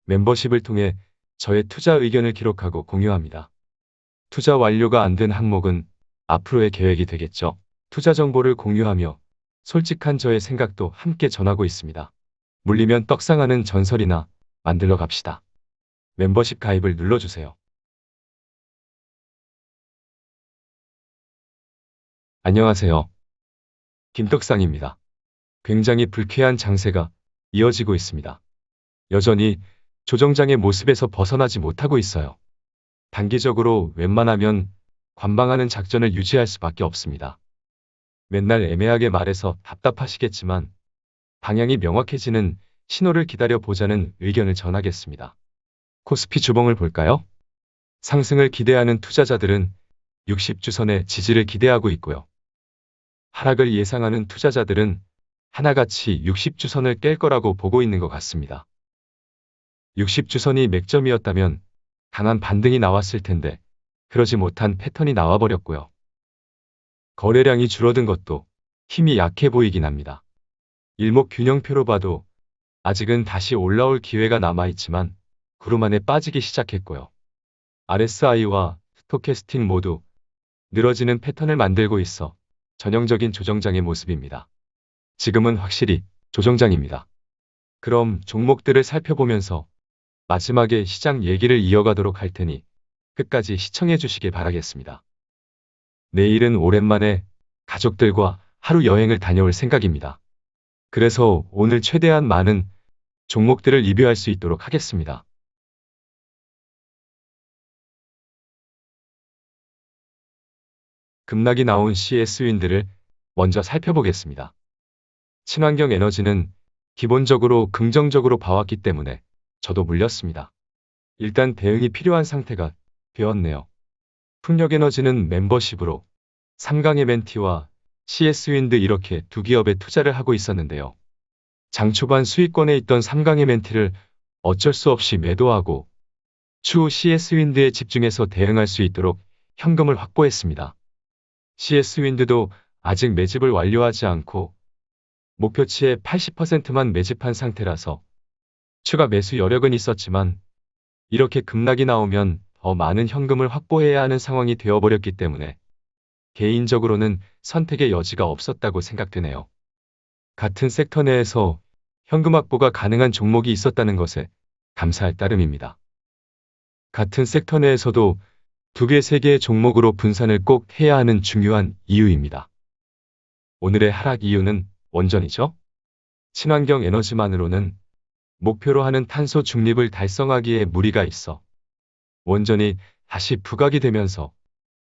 멤버십을 통해 저의 투자 의견을 기록하고 공유합니다. 투자 완료가 안 된 항목은 앞으로의 계획이 되겠죠. 투자 정보를 공유하며 솔직한 저의 생각도 함께 전하고 있습니다. 물리면 떡상하는 전설이나 만들러 갑시다. 멤버십 가입을 눌러주세요. 안녕하세요. 김떡상입니다. 굉장히 불쾌한 장세가 이어지고 있습니다. 여전히 조정장의 모습에서 벗어나지 못하고 있어요. 단기적으로 웬만하면 관방하는 작전을 유지할 수밖에 없습니다. 맨날 애매하게 말해서 답답하시겠지만 방향이 명확해지는 신호를 기다려 보자는 의견을 전하겠습니다. 코스피 주봉을 볼까요? 상승을 기대하는 투자자들은 60주선의 지지를 기대하고 있고요. 하락을 예상하는 투자자들은 하나같이 60주선을 깰 거라고 보고 있는 것 같습니다. 60주선이 맥점이었다면 강한 반등이 나왔을 텐데 그러지 못한 패턴이 나와버렸고요. 거래량이 줄어든 것도 힘이 약해 보이긴 합니다. 일목균형표로 봐도 아직은 다시 올라올 기회가 남아있지만 구름 안에 빠지기 시작했고요. RSI와 스토캐스틱 모두 늘어지는 패턴을 만들고 있어 전형적인 조정장의 모습입니다. 지금은 확실히 조정장입니다. 그럼 종목들을 살펴보면서 마지막에 시장 얘기를 이어가도록 할 테니 끝까지 시청해 주시길 바라겠습니다. 내일은 오랜만에 가족들과 하루 여행을 다녀올 생각입니다. 그래서 오늘 최대한 많은 종목들을 리뷰할 수 있도록 하겠습니다. 급락이 나온 CS윈드를 먼저 살펴보겠습니다. 친환경 에너지는 기본적으로 긍정적으로 봐왔기 때문에 저도 물렸습니다. 일단 대응이 필요한 상태가 되었네요. 풍력에너지는 멤버십으로 삼강에멘티와 CS윈드 이렇게 두 기업에 투자를 하고 있었는데요. 장 초반 수익권에 있던 삼강에멘티를 어쩔 수 없이 매도하고 추후 CS윈드에 집중해서 대응할 수 있도록 현금을 확보했습니다. CS윈드도 아직 매집을 완료하지 않고 목표치의 80%만 매집한 상태라서 추가 매수 여력은 있었지만 이렇게 급락이 나오면 더 많은 현금을 확보해야 하는 상황이 되어버렸기 때문에 개인적으로는 선택의 여지가 없었다고 생각되네요. 같은 섹터 내에서 현금 확보가 가능한 종목이 있었다는 것에 감사할 따름입니다. 같은 섹터 내에서도 두 개, 세 개의 종목으로 분산을 꼭 해야 하는 중요한 이유입니다. 오늘의 하락 이유는 원전이죠. 친환경 에너지만으로는 목표로 하는 탄소 중립을 달성하기에 무리가 있어 원전이 다시 부각이 되면서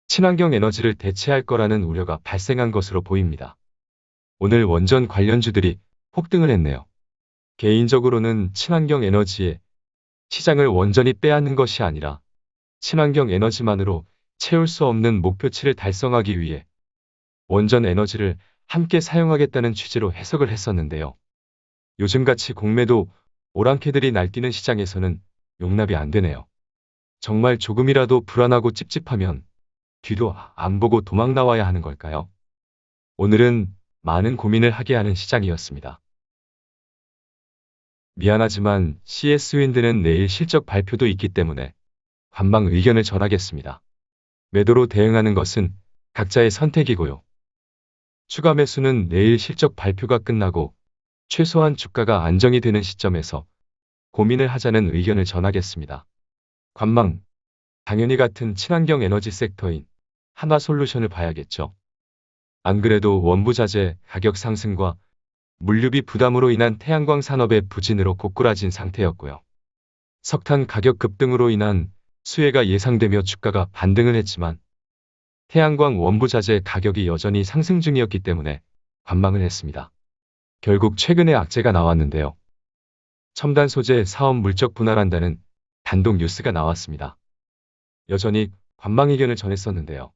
친환경 에너지를 대체할 거라는 우려가 발생한 것으로 보입니다. 오늘 원전 관련주들이 폭등을 했네요. 개인적으로는 친환경 에너지에 시장을 원전이 빼앗는 것이 아니라 친환경 에너지만으로 채울 수 없는 목표치를 달성하기 위해 원전 에너지를 함께 사용하겠다는 취지로 해석을 했었는데요. 요즘같이 공매도 오랑캐들이 날뛰는 시장에서는 용납이 안 되네요. 정말 조금이라도 불안하고 찝찝하면 뒤도 안 보고 도망 나와야 하는 걸까요? 오늘은 많은 고민을 하게 하는 시장이었습니다. 미안하지만 CS윈드는 내일 실적 발표도 있기 때문에 관방 의견을 전하겠습니다. 매도로 대응하는 것은 각자의 선택이고요. 추가 매수는 내일 실적 발표가 끝나고 최소한 주가가 안정이 되는 시점에서 고민을 하자는 의견을 전하겠습니다. 관망, 당연히 같은 친환경 에너지 섹터인 한화솔루션을 봐야겠죠. 안 그래도 원부자재 가격 상승과 물류비 부담으로 인한 태양광 산업의 부진으로 고꾸라진 상태였고요. 석탄 가격 급등으로 인한 수혜가 예상되며 주가가 반등을 했지만 태양광 원부자재 가격이 여전히 상승 중이었기 때문에 관망을 했습니다. 결국 최근에 악재가 나왔는데요. 첨단 소재 사업 물적 분할한다는 단독 뉴스가 나왔습니다. 여전히 관망 의견을 전했었는데요.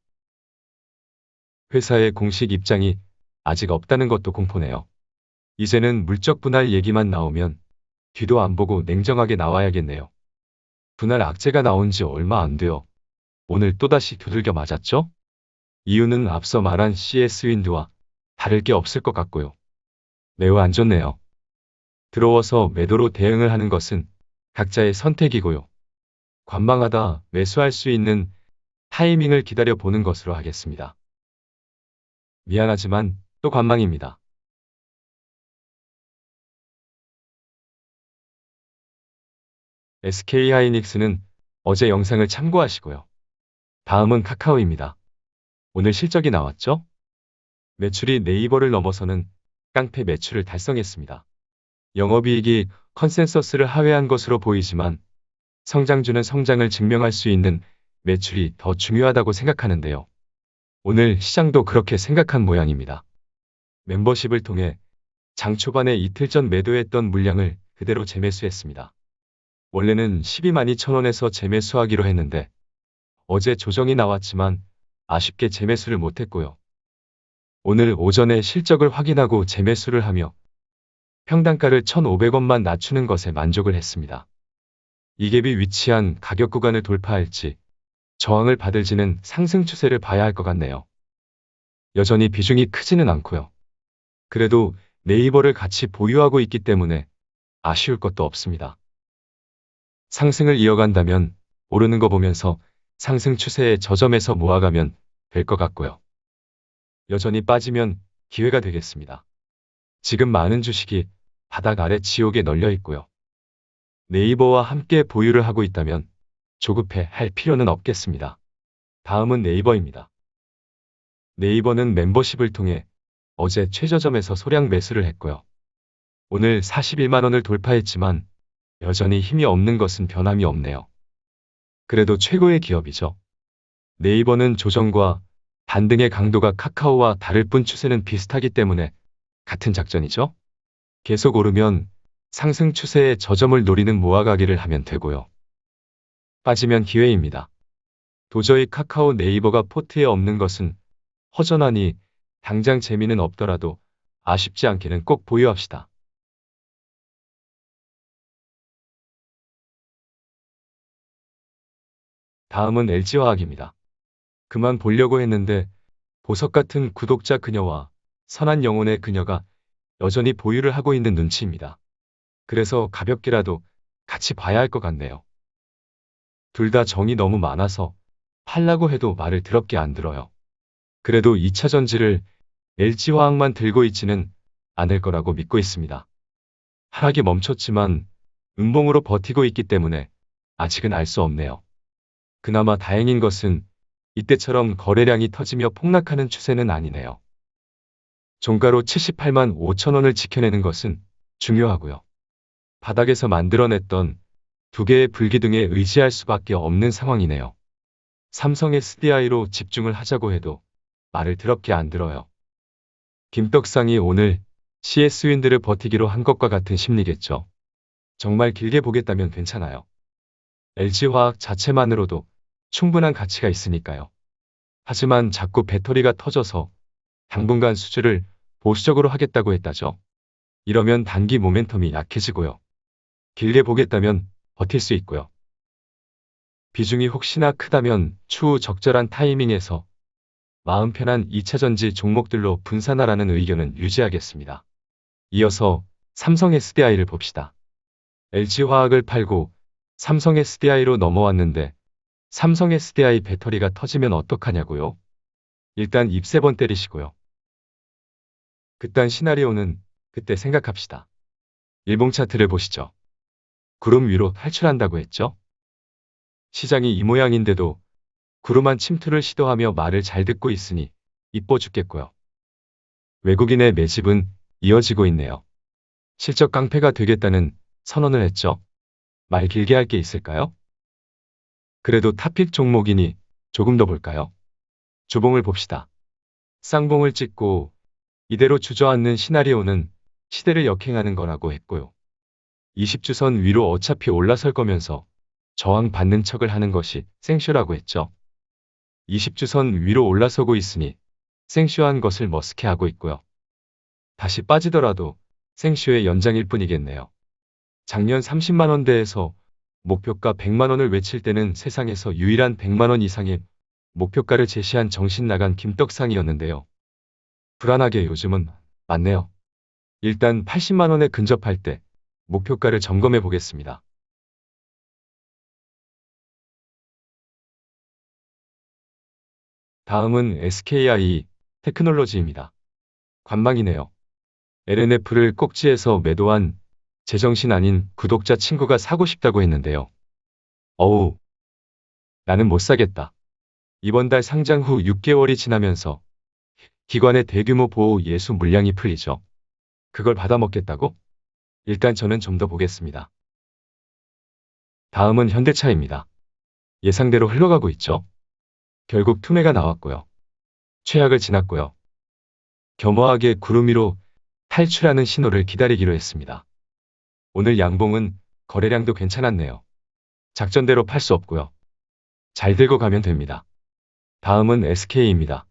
회사의 공식 입장이 아직 없다는 것도 공포네요. 이제는 물적 분할 얘기만 나오면 뒤도 안 보고 냉정하게 나와야겠네요. 분할 악재가 나온 지 얼마 안 돼요. 오늘 또다시 두들겨 맞았죠? 이유는 앞서 말한 CS윈드와 다를 게 없을 것 같고요. 매우 안 좋네요. 들어와서 매도로 대응을 하는 것은 각자의 선택이고요. 관망하다 매수할 수 있는 타이밍을 기다려 보는 것으로 하겠습니다. 미안하지만 또 관망입니다. SK하이닉스는 어제 영상을 참고하시고요. 다음은 카카오입니다. 오늘 실적이 나왔죠? 매출이 네이버를 넘어서는 깡패 매출을 달성했습니다. 영업이익이 컨센서스를 하회한 것으로 보이지만 성장주는 성장을 증명할 수 있는 매출이 더 중요하다고 생각하는데요. 오늘 시장도 그렇게 생각한 모양입니다. 멤버십을 통해 장 초반에 이틀 전 매도했던 물량을 그대로 재매수했습니다. 원래는 12만 2천 원에서 재매수하기로 했는데 어제 조정이 나왔지만 아쉽게 재매수를 못했고요. 오늘 오전에 실적을 확인하고 재매수를 하며 평단가를 1,500원만 낮추는 것에 만족을 했습니다. 이 갭이 위치한 가격 구간을 돌파할지 저항을 받을지는 상승 추세를 봐야 할 것 같네요. 여전히 비중이 크지는 않고요. 그래도 네이버를 같이 보유하고 있기 때문에 아쉬울 것도 없습니다. 상승을 이어간다면 오르는 거 보면서 상승 추세에 저점에서 모아가면 될 것 같고요. 여전히 빠지면 기회가 되겠습니다. 지금 많은 주식이 바닥 아래 지옥에 널려 있고요. 네이버와 함께 보유를 하고 있다면 조급해 할 필요는 없겠습니다. 다음은 네이버입니다. 네이버는 멤버십을 통해 어제 최저점에서 소량 매수를 했고요. 오늘 41만 원을 돌파했지만 여전히 힘이 없는 것은 변함이 없네요. 그래도 최고의 기업이죠. 네이버는 조정과 반등의 강도가 카카오와 다를 뿐 추세는 비슷하기 때문에 같은 작전이죠. 계속 오르면 상승 추세의 저점을 노리는 모아가기를 하면 되고요. 빠지면 기회입니다. 도저히 카카오 네이버가 포트에 없는 것은 허전하니 당장 재미는 없더라도 아쉽지 않게는 꼭 보유합시다. 다음은 LG화학입니다. 그만 보려고 했는데 보석 같은 구독자 그녀와 선한 영혼의 그녀가 여전히 보유를 하고 있는 눈치입니다. 그래서 가볍게라도 같이 봐야 할 것 같네요. 둘 다 정이 너무 많아서 팔라고 해도 말을 더럽게 안 들어요. 그래도 2차 전지를 LG화학만 들고 있지는 않을 거라고 믿고 있습니다. 하락이 멈췄지만 음봉으로 버티고 있기 때문에 아직은 알 수 없네요. 그나마 다행인 것은 이때처럼 거래량이 터지며 폭락하는 추세는 아니네요. 종가로 78만 5천 원을 지켜내는 것은 중요하고요. 바닥에서 만들어냈던 두 개의 불기둥에 의지할 수밖에 없는 상황이네요. 삼성 SDI로 집중을 하자고 해도 말을 더럽게 안 들어요. 김떡상이 오늘 CS윈드를 버티기로 한 것과 같은 심리겠죠. 정말 길게 보겠다면 괜찮아요. LG화학 자체만으로도 충분한 가치가 있으니까요. 하지만 자꾸 배터리가 터져서 당분간 수주를 보수적으로 하겠다고 했다죠. 이러면 단기 모멘텀이 약해지고요. 길게 보겠다면 버틸 수 있고요. 비중이 혹시나 크다면 추후 적절한 타이밍에서 마음 편한 2차전지 종목들로 분산하라는 의견은 유지하겠습니다. 이어서 삼성 SDI를 봅시다. LG화학을 팔고 삼성 SDI로 넘어왔는데 삼성 SDI 배터리가 터지면 어떡하냐고요? 일단 입 3번 때리시고요. 그딴 시나리오는 그때 생각합시다. 일봉 차트를 보시죠. 구름 위로 탈출한다고 했죠? 시장이 이 모양인데도 구름한 침투를 시도하며 말을 잘 듣고 있으니 이뻐 죽겠고요. 외국인의 매집은 이어지고 있네요. 실적 깡패가 되겠다는 선언을 했죠. 말 길게 할 게 있을까요? 그래도 탑픽 종목이니 조금 더 볼까요? 주봉을 봅시다. 쌍봉을 찍고 이대로 주저앉는 시나리오는 시대를 역행하는 거라고 했고요. 20주선 위로 어차피 올라설 거면서 저항 받는 척을 하는 것이 생쇼라고 했죠. 20주선 위로 올라서고 있으니 생쇼한 것을 머쓱해하고 있고요. 다시 빠지더라도 생쇼의 연장일 뿐이겠네요. 작년 30만 원대에서 목표가 100만 원을 외칠 때는 세상에서 유일한 100만 원 이상의 목표가를 제시한 정신 나간 김떡상이었는데요. 불안하게 요즘은 많네요. 일단 80만 원에 근접할 때 목표가를 점검해 보겠습니다. 다음은 SKI 테크놀로지입니다. 관망이네요. LNF를 꼭지에서 매도한 제정신 아닌 구독자 친구가 사고 싶다고 했는데요. 어우, 나는 못 사겠다. 이번 달 상장 후 6개월이 지나면서 기관의 대규모 보호 예수 물량이 풀리죠. 그걸 받아먹겠다고? 일단 저는 좀 더 보겠습니다. 다음은 현대차입니다. 예상대로 흘러가고 있죠. 결국 투매가 나왔고요. 최악을 지났고요. 겸허하게 구름 위로 탈출하는 신호를 기다리기로 했습니다. 오늘 양봉은 거래량도 괜찮았네요. 작전대로 팔 수 없고요. 잘 들고 가면 됩니다. 다음은 SK입니다.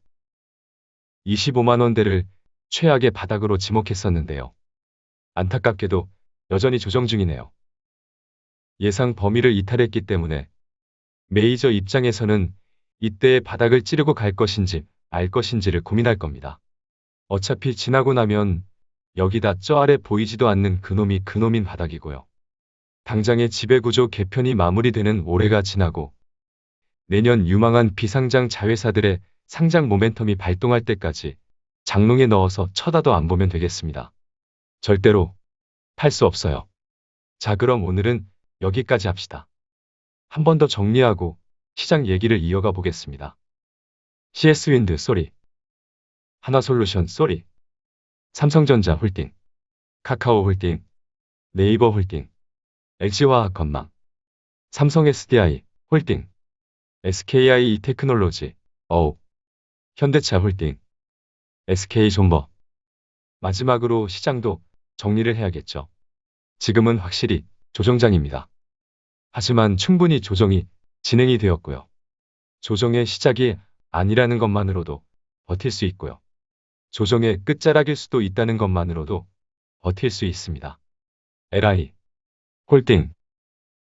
25만 원대를 최악의 바닥으로 지목했었는데요. 안타깝게도 여전히 조정 중이네요. 예상 범위를 이탈했기 때문에 메이저 입장에서는 이때의 바닥을 찌르고 갈 것인지 알 것인지를 고민할 겁니다. 어차피 지나고 나면 여기다 저 아래 보이지도 않는 그놈인 바닥이고요. 당장의 지배구조 개편이 마무리되는 올해가 지나고 내년 유망한 비상장 자회사들의 상장 모멘텀이 발동할 때까지 장롱에 넣어서 쳐다도 안 보면 되겠습니다. 절대로 팔 수 없어요. 자, 그럼 오늘은 여기까지 합시다. 한 번 더 정리하고 시장 얘기를 이어가 보겠습니다. CS윈드 쏘리, 하나솔루션 쏘리, 삼성전자 홀딩, 카카오 홀딩, 네이버 홀딩, LG화학 건망, 삼성 SDI 홀딩, SKI 테크놀로지, 현대차 홀딩, SK존버. 마지막으로 시장도 정리를 해야겠죠. 지금은 확실히 조정장입니다. 하지만 충분히 조정이 진행이 되었고요. 조정의 시작이 아니라는 것만으로도 버틸 수 있고요. 조정의 끝자락일 수도 있다는 것만으로도 버틸 수 있습니다. LI 홀딩